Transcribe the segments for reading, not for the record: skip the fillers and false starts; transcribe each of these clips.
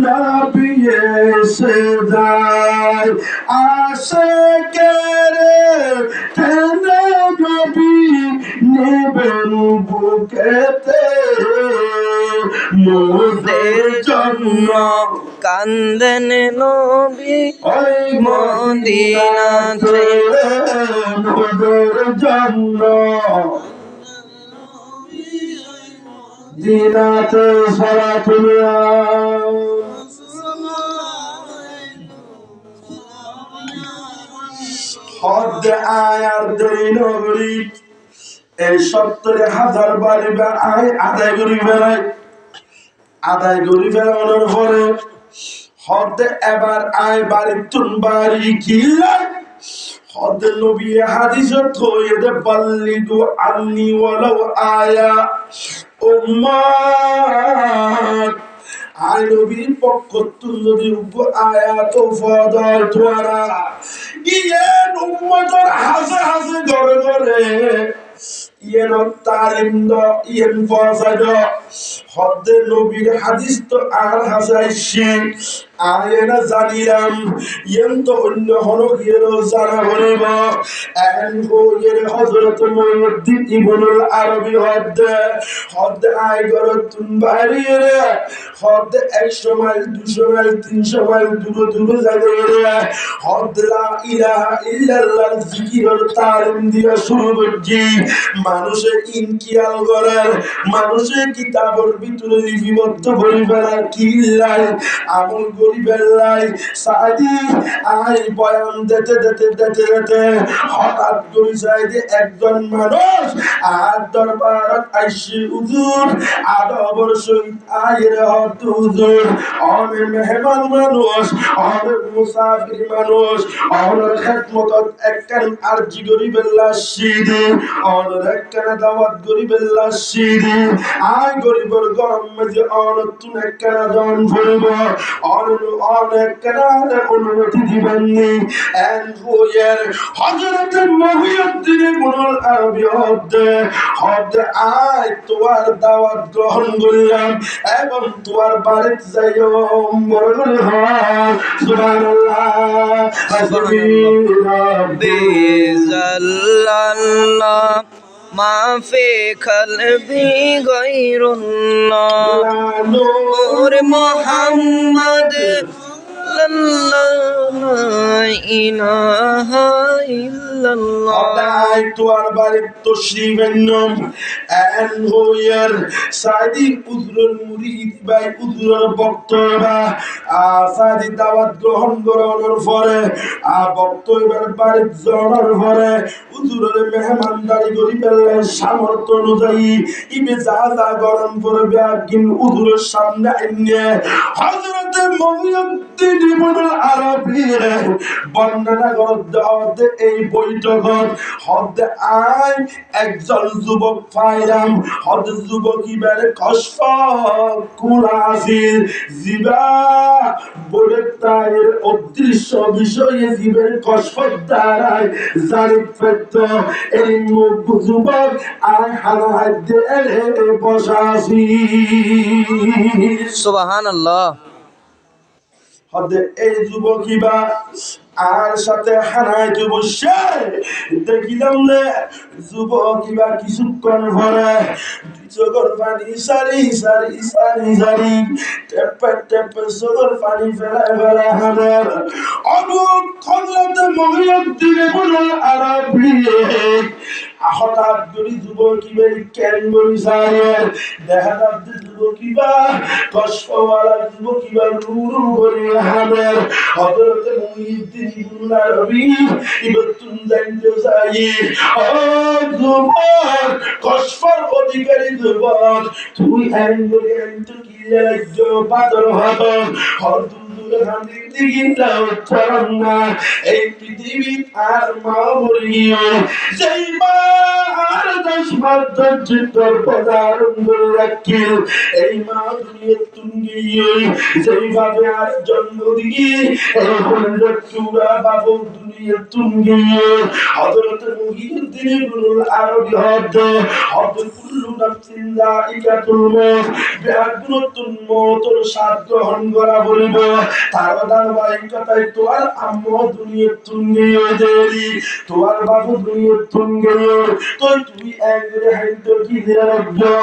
নবী এসে যায় আশিকেরে টেনে নবী নেবেন বুকেতে মোদের জন্য কান্দেন নবী ওই মদিনাতে মোদের জন্য দিনাতে সারা দুনিয়া হদ আয়ার দেরি নগরী এই ৭০,০০০ বাড়ি আদায় করি বেড়ানোর পরে হদ এবার আয় বাড়ি তুন বাড়ি কিলাই হদ নবী হাদিস থইতে পাল্লি দু আন্নি ওয়ালাউ আয়া উম্মাত আয় নবীর পক্ষ তুন যদি আয়াত ফদল তোরা ইয়ে উম্মতের হাসে হাসে ঘরে ঘরে ইয়েন তালিম দ ইয়েন ফসাদ হদ্দে নবীর হাদিস তো আর হাসাইছি আয়েনা জানিলাম ইয়েন তো অন্য হলো গিয়েরও জানা হইব এন হইয়ের হযরত মুহাম্মদ ইবনুল আরবি হদ্দে আয় গরত তুন বাইরে হদ্দে 100 মাইল 200 মাইল 300 মাইল দূরে যাবে হদ্দ লা ইলাহা ইল্লাল্লাহ জিকির তালিম দিয়া শুরু করছি মানুষের ইনকিয়াল করার মানুষের কিতাবের ভিতরে লিপিবদ্ধ করে ফেলার কিল্লাই আমল করি ফেললাই সাদি আই বয়ান দিতে হঠাৎ করে সাইডে একজন মানুষ আর দরবারত আইসি হুজুর আদবর সহিত আয়ের হত হুজুর অনেক মেহমান মানুষ অনেক মুসাফির মানুষ অনেক খেদমতত একখান আরজি করি ফেললা সিদে অনেক একখান দাওয়াত করি ফেললা সিদে আয় গরিবর গরম মাঝে অনেক তুন একখান জন ভরব অনেক কেন অনুমতি দিবেননি এন হুয়ের হযরত মুহিউদ্দিন ইবনুল আরবি হদ আয় তোমার দাওয়াত গ্রহণ করলাম এবং তোমার বাড়িতে যাইও মরণ হয় সুবহানাল্লাহ বিজাল্লাল্লাহ মাফি কলবি গায়রুল্লাহ নূর মুহাম্মদ লা ইলাহা ইল্লাল্লাহ আদায় তোর বাড়ির তশরিফ এন্নম এন হইয়ার সাদি উজরুল মুরিদ বাই উজরুল বক্তবা সাদি দাওয়াত গ্রহণ করানোর পরে বক্তব্যের বাড়ির যাওয়ার পরে উজরুল মেহমানদারি করি পেলে সামর্থ্য অনুযায়ী ইবে যা গরম করবে একদিন উজরুলের সামনে এনে হযরত মুহিউদ্দিন ইবনুল আরবি বর্ণনা করতে এই বৈঠকত হদ আই একজন যুবক পাইলাম হদ যুবক ইবারে কষ্ট কুলাসিল জিবা বলে তার অদৃশ্য বিষয়ে জীবের কষ্ট দ্বারাই জানিত পেত এই মুখ যুবক আর হারা হাতে এলে বসাছি সুবহানাল্লাহ হদে এই যুবকিবা আর সাথে হানাইতে বসে দেখিলাম রে যুবকিবা কিছুক্ষণ পরে চোখের পানি সারি টেপে চোখের পানি ফেলা হানার অমুক খন্ডতে মুহিউদ্দিন ইবনুল আরবি হঠাৎ করে যুবকিবা কেন বলিসায়ের দেখা যাচ্ছে যুবকিবা কষ্টওয়ালা যুবকিবা রুরু করে হানার হযরত মুহিউদ্দিন ইবনুল আরবি ইবতুন জানতে চাই ও যুবক কষ্টর অধিকারী যুবক তুই আইনগুলি আইনতো কি লাগছ পাতর হতো হরদুল হান্দি দিগিনটা উচ্চারণ না এই পৃথিবী আর মা বলিও যেই মা আর 10 মাস ধৈর্যের পদারণ করে রাখিল এই মা দুনিয়া তুঙ্গিয়ে যেইভাবে আর জন্ম দিয়ে এই হল চূড়া বাবু দুনিয়া তুঙ্গিয়ে হযরত মুহিউদ্দিন ইবনুল আরবি হদ কুল্লু নাফসিন যায়িকাতুল মউত বিআদুতুন মউতের স্বাদ গ্রহণ করা বলিব তার ধারাবাহিকতায় তোমার আম্মু দুনিয়া তুঙ্গিয়ে দেরি তোমার বাবু দুনিয়া তুঙ্গিয়ে তো তুমি একবারে হাইতো কি দিয়ে রাখবো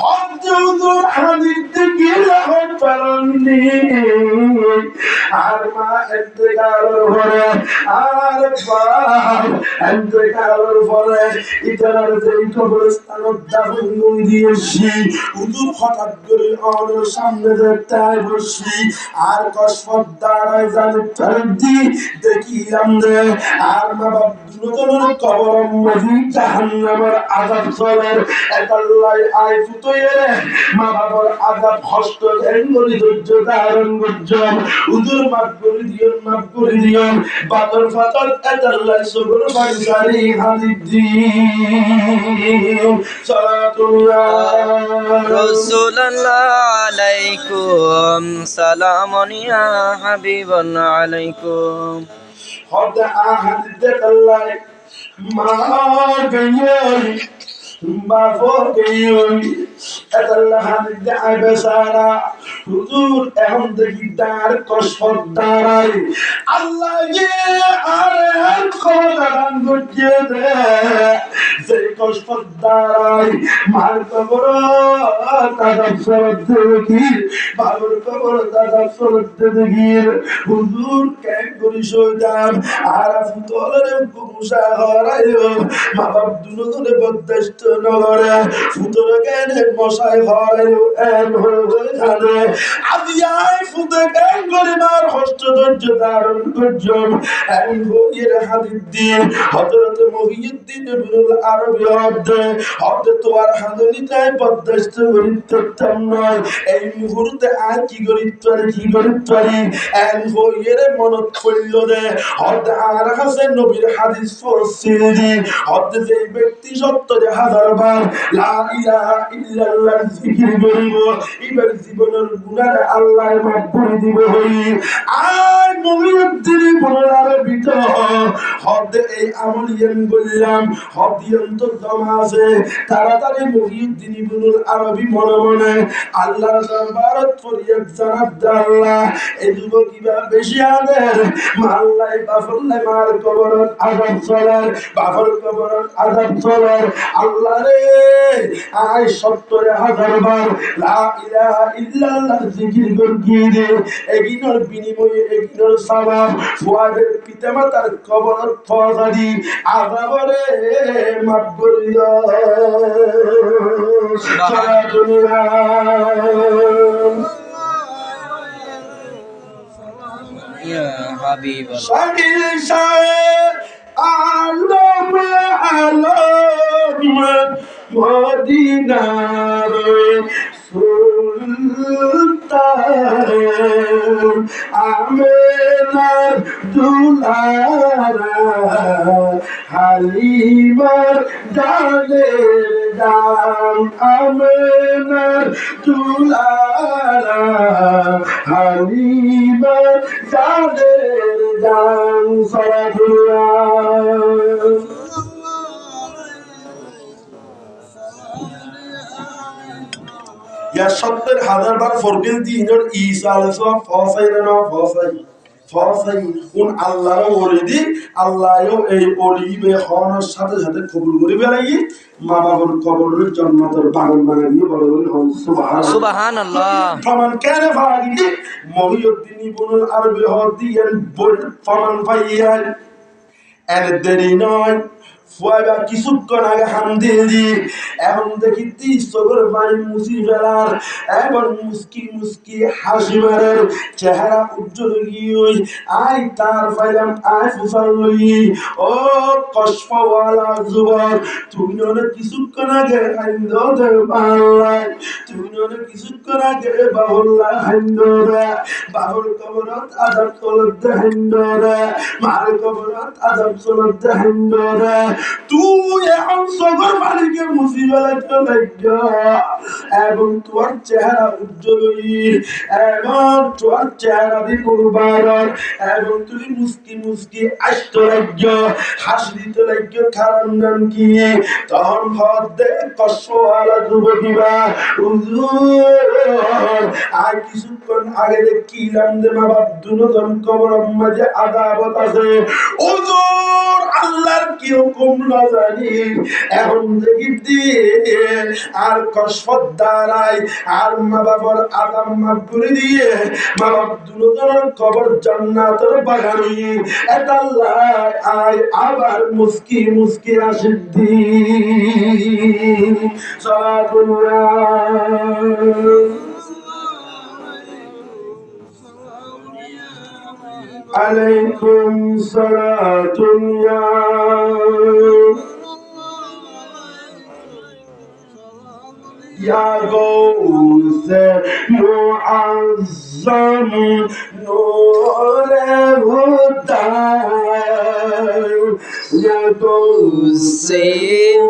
হদ হুজুর হাদিস থেকে রাহত পারনি আর মা ইন্তেকালের পরে আর বাপ ইন্তেকালের পরে ইতার যে কবরস্থান দাফন করে দিয়েছি হুজুর হঠাৎ করে আমার সামনে দেখতে বসি আর কসফত দাঁড়ায় জানি তারদি দেখিলাম রে আর মা বাপ দুজনের কবর মজি জাহান্নামের আযাব চলে একাল্লাই আই ফুতয়ে মা বাবার আযাব হস্ত এঙ্গলি ধৈর্য ধারণ করছম হুজুর মাফ করে দিও বাদর ফাতর একাল্লাই সবর বাড়ি হাদিদি সালাতুল্লাহ রাসূলুল্লাহ আলাইকুম সালামুন ইয়া হাবিবাল্লাহ আলাইকুম হদ আহাদ দেখাল্লাই মা গয়ই বাফো গয়ই একাল্লাহ হাদিদ আবেসারা হুজুর এখন দেখি তার কসফত দাঁড়াই আল্লাহ আর খোদান গুজিয়ে দে যে কসফত দাঁড়াই মার কবর তাদাব সরদ দেখি বাবুর কবর তাদাব সরদ দেখি হুজুর কেন করি সইদাম আর ফুতলের গুমসা হরাইও মা বাপ দুজনে বদদাস্ত নগরে ফুতলে কেন মশাই হরাইও এন হয়ে আদিয়াই ফুতে কেন গরিমার হস্ত ধৈর্য ধারণ করছম এন হইয়ের হাদিদ দিন হযরত মুহিউদ্দিন ইবনুল আরবি হদ তোমার হাদনিতে বদদাস্ত করিতাম নয় এই মুহূর্তে আর কি করিতারি এন হইয়ের মনত পড়ল দে হদ আর হাসে নবীর হাদিস পড়ছি হদ যে ব্যক্তি 70 হাজার বার লা ইলাহা ইল্লাল্লাহ জিকির করিব এবার জীবনের গুনাহ আল্লাহ মাফ করে দিব হই আর মুহিউদ্দিন ইবনুল আরবি তো হদ এই আমলিয়ান বললাম হদিয়ান তো জমা আছে তাড়াতাড়ি মুহিউদ্দিন ইবনুল আরবি মনে মনে আল্লাহর দরবারত ফরিয়াদ জানাত আল্লাহ এই যুবক কিবা বেশি আদের আল্লাহ বাফল্লাই মার কবরত আযাব চলার বাফর কবরত আযাব চলার আল্লাহ রে আয় 70,000 বার লা ইলাহা ইল্লাল্লাহ জিকির করি দে এগিনোর বিনিময়ে এগিনোর সওয়াব ফুয়াদের পিতামাতার কবরত ফজাদি আযাবরে মাফ করিয়া ইয়া হাবিবাল্লাহ শাকিল শাহ আলম মদিনার সুলতান আমেনার দুলারা হালিমার জানের দাম আমেনার দুলারা হালিমার জানের দাম সালাতুল্লাহ या 70,000 বার ফরবিল দিনের ঈসা আলাইহিস সালাম ফসাই কোন আল্লাহর ওলিদি আল্লাহও এই ওলিবে হওয়ার সাথে সাথে কবুল করে বেড়াই মা বাবার কবরের জান্নাতের বাগান বানিয়ে দিয়ে বলে সুবহানাল্লাহ ফামান কানা ফারিদি মুহিউদ্দিন ইবনুল আরবি হদিয়ান ফামান ফাইয়ান এর দেরি নয় ফুয়াবা কিছুক্ষণ আগে হামদিলি এখন দেখি 30 চোখের পানি মুছি ফেলার এবং মুস্কি হাসি মারের চেহারা উজ্জ্বল গিয়ে আই তার ফাইলাম আই ফুসাল লই ও কসফওয়ালা যুবক তুমি অনেক কিছুক্ষণ আগে হাইন্দ দে বাংলায় তুমি অনেক কিছুক্ষণ আগে বাহুল্লা হাইন্দ দে বাহুল কবরত আদব চলত দে হাইন্দ দে মার কবরত আদব চলত দে হাইন্দ দে তুই এখন সগর মালিকের মুসিবত এবং তোমার চেহারা উজ্জ্বল এবং তোমার চেহারা দিন মুবারক এবং তুমি মুস্কি মুস্কি আসতে লাগছ হাসি দিতে লাগছ কারণ নাম কি তখন ভাব দে কষ্ট আলা যুবতীরা হুজুর আর কিছুক্ষণ আগে দেখিলাম যে মা বাপ দুজন কবর মাঝে আদাবত আছে হুজুর আল্লাহর কি হুকুম না জানি এখন দেখি দিয়ে আর কসফত দাঁড়াই আর মা বাবার আদাম মাফ করে দিয়ে মা বাপ দুজনের কবর জান্নাতের বাগানি এটা আল্লাহ আয় আবার মুস্কি মুস্কি আসিদ্দি আলাইকুম সালাতুন يا غوث معظم نور هدى يا غوث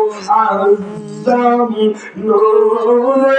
معظم نور